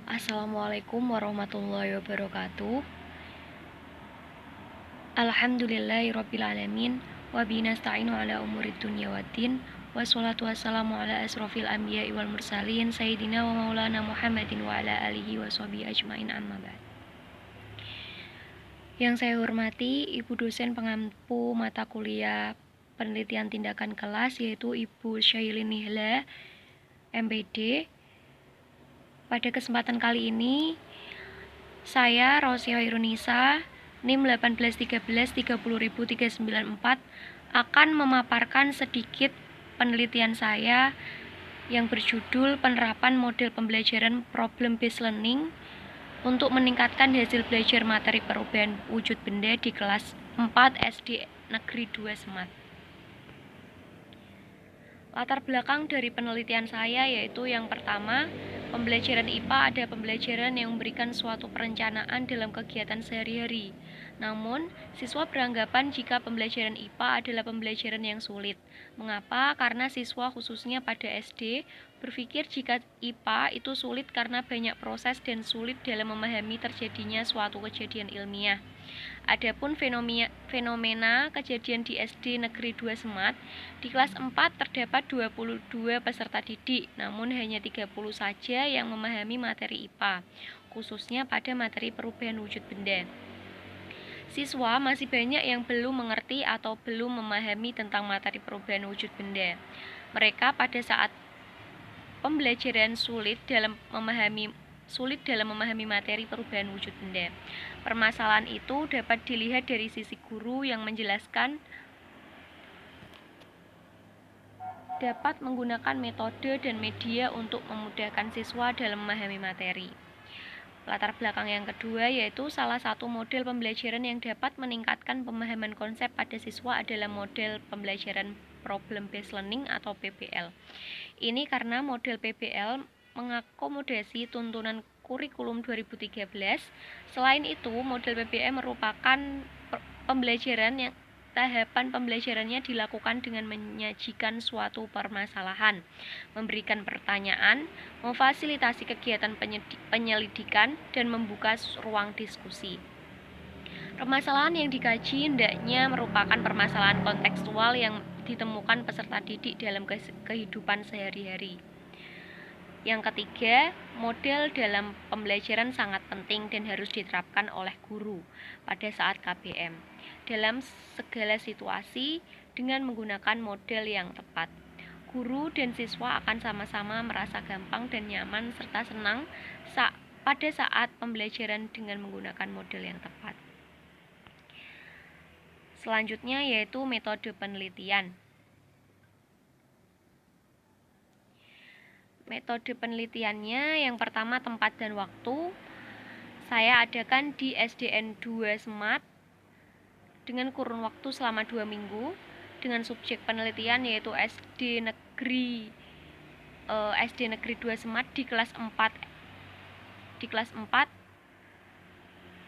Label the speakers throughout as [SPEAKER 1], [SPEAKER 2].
[SPEAKER 1] Assalamualaikum warahmatullahi wabarakatuh. Alhamdulillahirrabbilalamin. Wabihi nasta'inu ala umurid dunya waddin. Wassalatu wassalamu ala asrofil anbiya'i wal mursalin Sayyidina wa maulana Muhammadin wa ala alihi wa sahbihi ajmain amma ba'd. Yang saya hormati Ibu dosen pengampu mata kuliah penelitian tindakan kelas, yaitu Ibu Syailin Nihla, MPD. Pada kesempatan kali ini, saya Rosia Irunisa, NIM 181330394, akan memaparkan sedikit penelitian saya yang berjudul Penerapan Model Pembelajaran Problem Based Learning untuk meningkatkan hasil belajar materi perubahan wujud benda di kelas 4 SD Negeri 2 Semat. Latar belakang dari penelitian saya yaitu yang pertama, pembelajaran IPA ada pembelajaran yang memberikan suatu perencanaan dalam kegiatan sehari-hari. Namun, siswa beranggapan jika pembelajaran IPA adalah pembelajaran yang sulit. Mengapa? Karena siswa khususnya pada SD berpikir jika IPA itu sulit karena banyak proses dan sulit dalam memahami terjadinya suatu kejadian ilmiah. Adapun fenomena kejadian di SD Negeri 2 Semat, di kelas 4 terdapat 22 peserta didik, namun hanya 30 saja yang memahami materi IPA, khususnya pada materi perubahan wujud benda. Siswa masih banyak yang belum mengerti atau belum memahami tentang materi perubahan wujud benda. Mereka pada saat pembelajaran sulit dalam memahami materi perubahan wujud benda. Permasalahan itu dapat dilihat dari sisi guru yang menjelaskan dapat menggunakan metode dan media untuk memudahkan siswa dalam memahami materi. Latar belakang yang kedua yaitu salah satu model pembelajaran yang dapat meningkatkan pemahaman konsep pada siswa adalah model pembelajaran Problem Based Learning atau PBL. Ini karena model PBL mengakomodasi tuntunan kurikulum 2013. Selain itu, model PBL merupakan pembelajaran yang tahapan pembelajarannya dilakukan dengan menyajikan suatu permasalahan, memberikan pertanyaan, memfasilitasi kegiatan penyelidikan, dan membuka ruang diskusi. Permasalahan yang dikaji hendaknya merupakan permasalahan kontekstual yang ditemukan peserta didik dalam kehidupan sehari-hari. Yang ketiga, model dalam pembelajaran sangat penting dan harus diterapkan oleh guru pada saat KBM dalam segala situasi dengan menggunakan model yang tepat. Guru dan siswa akan sama-sama merasa gampang dan nyaman serta senang pada saat pembelajaran dengan menggunakan model yang tepat. Selanjutnya yaitu metode penelitian. Metode penelitiannya yang pertama tempat dan waktu. Saya adakan di SDN 2 Semat dengan kurun waktu selama 2 minggu dengan subjek penelitian yaitu SD Negeri 2 Semat di kelas 4.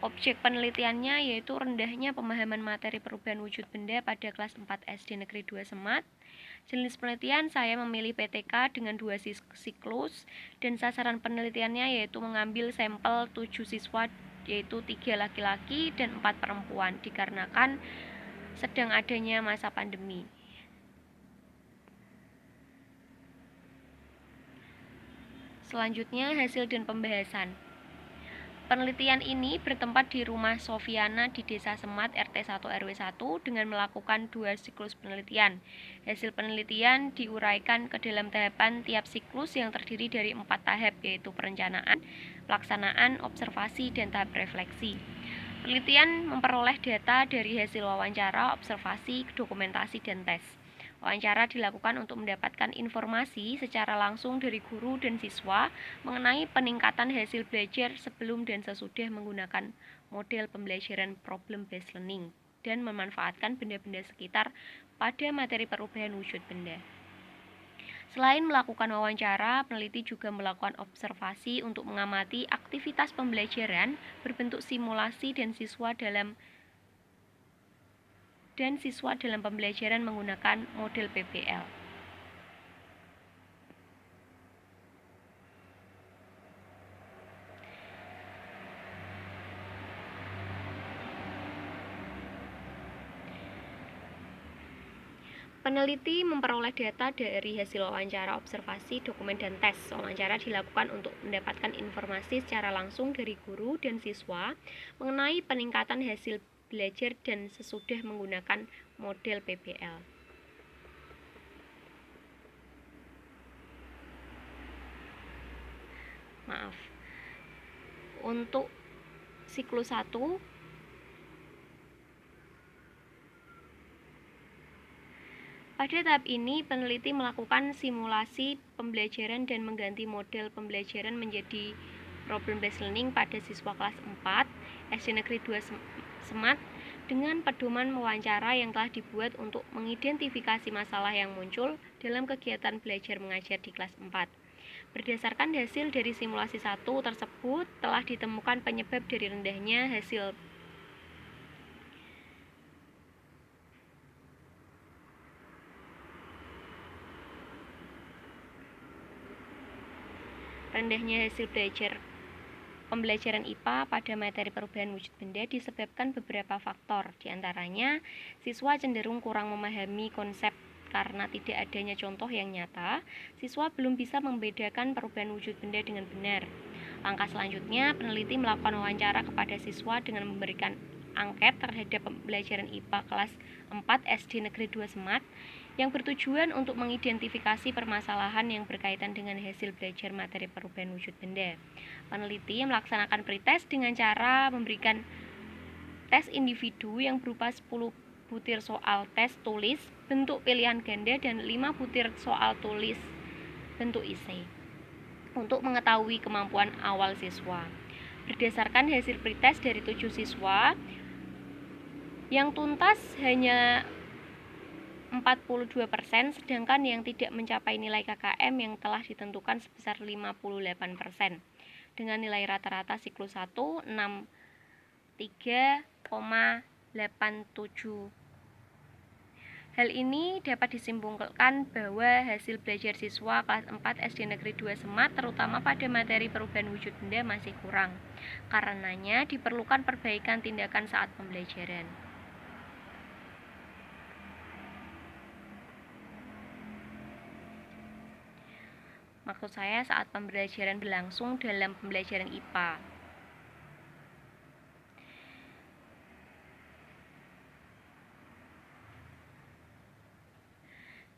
[SPEAKER 1] Objek penelitiannya yaitu rendahnya pemahaman materi perubahan wujud benda pada kelas 4 SD Negeri 2 Semat. Jenis penelitian saya memilih PTK dengan 2 siklus dan sasaran penelitiannya yaitu mengambil sampel 7 siswa yaitu 3 laki-laki dan 4 perempuan dikarenakan sedang adanya masa pandemi. Selanjutnya hasil dan pembahasan. Penelitian ini bertempat di Rumah Sofiana di Desa Semat RT 1 RW 1 dengan melakukan 2 siklus penelitian. Hasil penelitian diuraikan ke dalam tahapan tiap siklus yang terdiri dari 4 tahap yaitu perencanaan, pelaksanaan, observasi, dan tahap refleksi. Penelitian memperoleh data dari hasil wawancara, observasi, dokumentasi, dan tes. Wawancara dilakukan untuk mendapatkan informasi secara langsung dari guru dan siswa mengenai peningkatan hasil belajar sebelum dan sesudah menggunakan model pembelajaran Problem Based Learning dan memanfaatkan benda-benda sekitar pada materi perubahan wujud benda. Selain melakukan wawancara, peneliti juga melakukan observasi untuk mengamati aktivitas pembelajaran berbentuk simulasi dan siswa dalam pembelajaran menggunakan model PBL. Peneliti memperoleh data dari hasil wawancara, observasi, dokumen, dan tes. Wawancara dilakukan untuk mendapatkan informasi secara langsung dari guru dan siswa mengenai peningkatan hasil belajar dan sesudah menggunakan model PBL. Untuk siklus 1, pada tahap ini, peneliti melakukan simulasi pembelajaran dan mengganti model pembelajaran menjadi problem based learning pada siswa kelas 4 SD Negeri 2 Semat dengan pedoman wawancara yang telah dibuat untuk mengidentifikasi masalah yang muncul dalam kegiatan belajar mengajar di kelas 4. Berdasarkan hasil dari simulasi 1 tersebut, telah ditemukan penyebab dari rendahnya hasil pembelajaran IPA pada materi perubahan wujud benda disebabkan beberapa faktor. Di antaranya, siswa cenderung kurang memahami konsep karena tidak adanya contoh yang nyata. Siswa belum bisa membedakan perubahan wujud benda dengan benar. Langkah selanjutnya, peneliti melakukan wawancara kepada siswa dengan memberikan angket terhadap pembelajaran IPA kelas 4 SD Negeri 2 Semat yang bertujuan untuk mengidentifikasi permasalahan yang berkaitan dengan hasil belajar materi perubahan wujud benda. Peneliti melaksanakan pretest dengan cara memberikan tes individu yang berupa 10 butir soal tes tulis bentuk pilihan ganda dan 5 butir soal tulis bentuk esai untuk mengetahui kemampuan awal siswa. Berdasarkan hasil pretest dari 7 siswa, yang tuntas hanya 42%, sedangkan yang tidak mencapai nilai KKM yang telah ditentukan sebesar 58%. Dengan nilai rata-rata siklus 1 63,87. Hal ini dapat disimpulkan bahwa hasil belajar siswa kelas 4 SD Negeri 2 Semat terutama pada materi perubahan wujud benda masih kurang. Karenanya diperlukan perbaikan tindakan saat pembelajaran. Maksud saya saat pembelajaran berlangsung dalam pembelajaran IPA.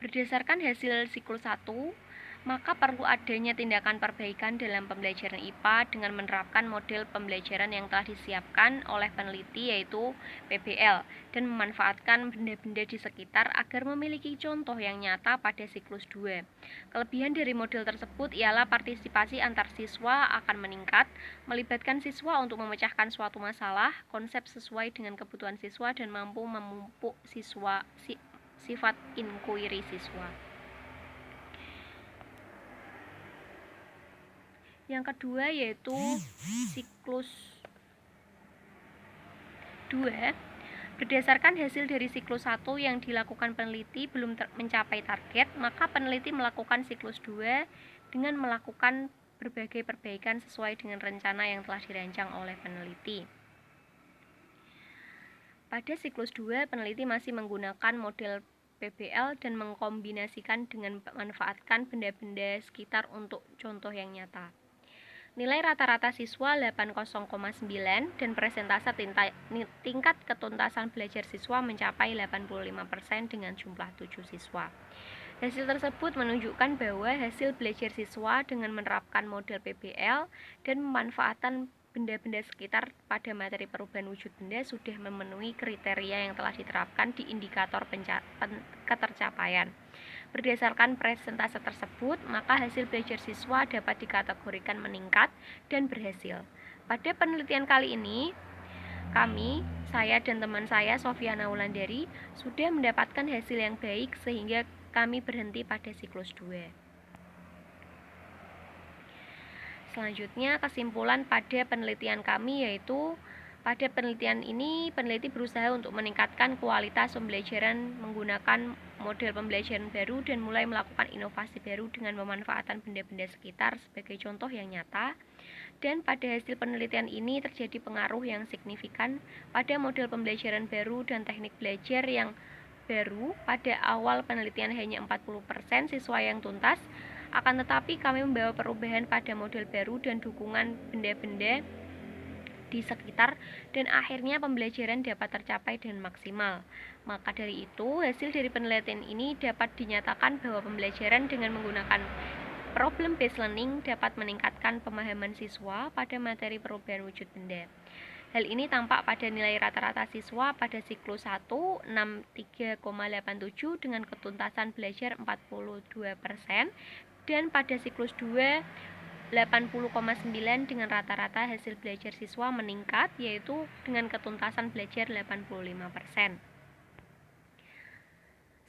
[SPEAKER 1] Berdasarkan hasil siklus 1, maka perlu adanya tindakan perbaikan dalam pembelajaran IPA dengan menerapkan model pembelajaran yang telah disiapkan oleh peneliti yaitu PBL dan memanfaatkan benda-benda di sekitar agar memiliki contoh yang nyata pada siklus 2. Kelebihan dari model tersebut ialah partisipasi antar siswa akan meningkat, melibatkan siswa untuk memecahkan suatu masalah, konsep sesuai dengan kebutuhan siswa dan mampu memupuk sifat inquiry siswa. Yang kedua yaitu siklus 2. Berdasarkan hasil dari siklus 1 yang dilakukan peneliti belum mencapai target, maka peneliti melakukan siklus 2 dengan melakukan berbagai perbaikan sesuai dengan rencana yang telah dirancang oleh peneliti. Pada siklus 2, peneliti masih menggunakan model PBL dan mengkombinasikan dengan memanfaatkan benda-benda sekitar untuk contoh yang nyata. Nilai rata-rata siswa 80,9 dan persentase tingkat ketuntasan belajar siswa mencapai 85% dengan jumlah 7 siswa. Hasil tersebut menunjukkan bahwa hasil belajar siswa dengan menerapkan model PBL dan memanfaatkan benda-benda sekitar pada materi perubahan wujud benda sudah memenuhi kriteria yang telah diterapkan di indikator ketercapaian. Berdasarkan persentase tersebut, maka hasil belajar siswa dapat dikategorikan meningkat dan berhasil. Pada penelitian kali ini, saya dan teman saya, Sofiana Wulandari, sudah mendapatkan hasil yang baik sehingga kami berhenti pada siklus 2. Selanjutnya, kesimpulan pada penelitian kami yaitu pada penelitian ini, peneliti berusaha untuk meningkatkan kualitas pembelajaran menggunakan model pembelajaran baru dan mulai melakukan inovasi baru dengan memanfaatkan benda-benda sekitar sebagai contoh yang nyata. Dan pada hasil penelitian ini terjadi pengaruh yang signifikan pada model pembelajaran baru dan teknik belajar yang baru. Pada awal penelitian hanya 40% siswa yang tuntas, akan tetapi kami membawa perubahan pada model baru dan dukungan benda-benda di sekitar, dan akhirnya pembelajaran dapat tercapai dengan maksimal. Maka dari itu, hasil dari penelitian ini dapat dinyatakan bahwa pembelajaran dengan menggunakan problem based learning dapat meningkatkan pemahaman siswa pada materi perubahan wujud benda. Hal ini tampak pada nilai rata-rata siswa pada siklus 1, 63,87 dengan ketuntasan belajar 42%, dan pada siklus 2, 80,9 dengan rata-rata hasil belajar siswa meningkat, yaitu dengan ketuntasan belajar 85%.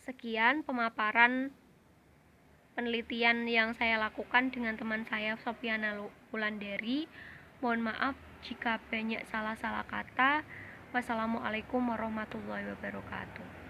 [SPEAKER 1] Sekian pemaparan penelitian yang saya lakukan dengan teman saya Sofiana Wulandari. Mohon maaf jika banyak salah-salah kata. Wassalamualaikum warahmatullahi wabarakatuh.